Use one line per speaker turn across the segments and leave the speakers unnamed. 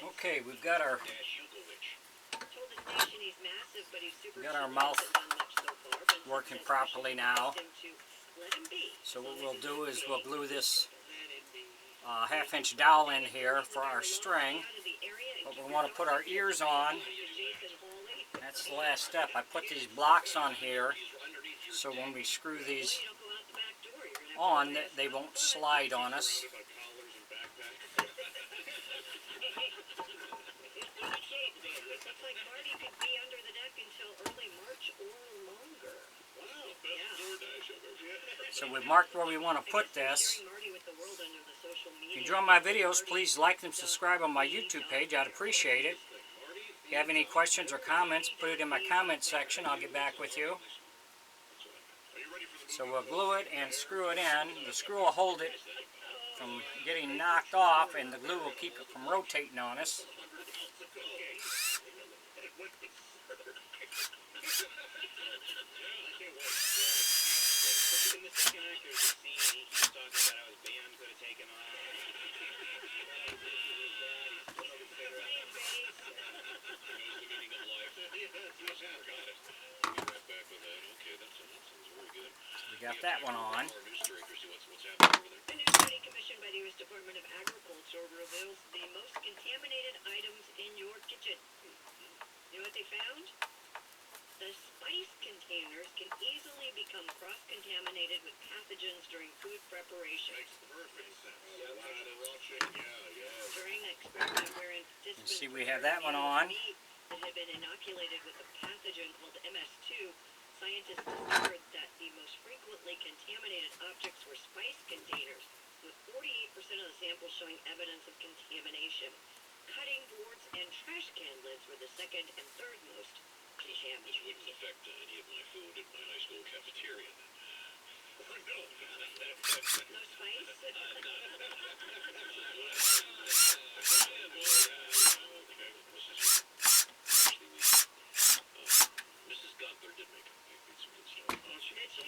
Okay, we've got our mouth working properly now. So what we'll do is we'll glue this half-inch dowel in here for our string. But we want to put our ears on. That's the last step. I put these blocks on here so when we screw these on, they won't slide on us. So we've marked where we want to put this. If you enjoy my videos, please like and subscribe on my YouTube page. I'd appreciate it. If you have any questions or comments, put it in my comment section. I'll get back with you. So we'll glue it and screw it in. The screw will hold it from getting knocked off, and the glue will keep it from rotating on us. We got that one on.
A new study commissioned by the U.S. Department of Agriculture reveals the most contaminated items in your kitchen. You know what they found? The spice containers can easily become cross-contaminated with pathogens during food preparation. Makes perfect sense. During an experiment wherein participants
See, we have that one on.
that had been inoculated with a pathogen called MS2, scientists discovered that the most frequently contaminated objects were spice containers, with 48% of the samples showing evidence of contamination. Cutting boards and trash can lids were the second and third most contaminated.
This wouldn't affect any of my food in my high school cafeteria. No.
No spice?
Mrs. Gunther did make some good stuff. Oh, she made some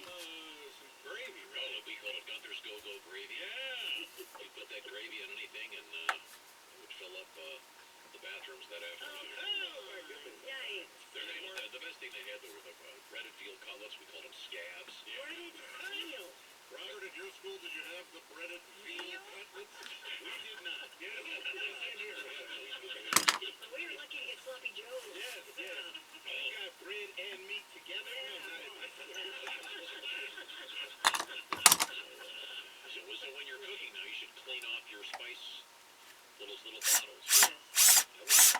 gravy, right? Oh, we call it Gunther's Go-Go Gravy. Yeah! You put that gravy on anything and it would fill up the bathrooms that afternoon.
Nice.
The best thing they had were the breaded veal cutlets. We called them scabs.
Breaded veal.
Robert, at your school, did you have the breaded veal cutlets? We did not. Yes, same here.
We were lucky to get sloppy joes.
Yes. You got bread and meat together? So when you're cooking now, you should clean off your spice, little bottles.
Yes.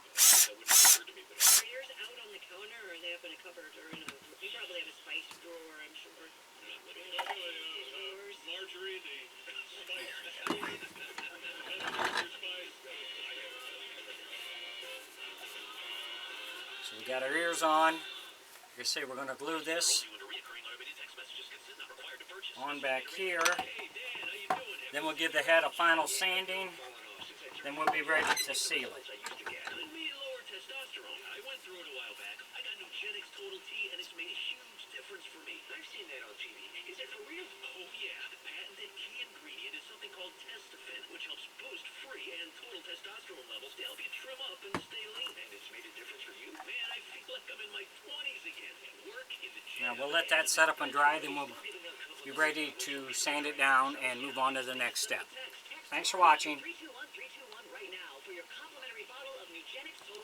That wouldn't occur to me, but
Are yours out on the counter, or are they up in a cupboard, or in a... You probably have a spice drawer, I'm sure.
Marjorie, the spice.
So we got our ears on. Like I say, we're going to glue this on back here. Then we'll give the head a final sanding. Then we'll be ready to seal it.
I went through it a while back. I got Nugenix Total T, and it's made a huge difference for me. I've seen that on TV. Is it for real? Oh, yeah. The patented key ingredient is something called Testofen, which helps boost free and total testosterone levels to help you trim up and stay lean. And it's made a difference for you? Man, I feel like I'm in my 20s again. And work in the gym.
Now we'll let that set up and dry, then we'll be ready to sand it down and move on to the next step. Thanks for watching.
321 right now for your complimentary bottle of Nugenix Total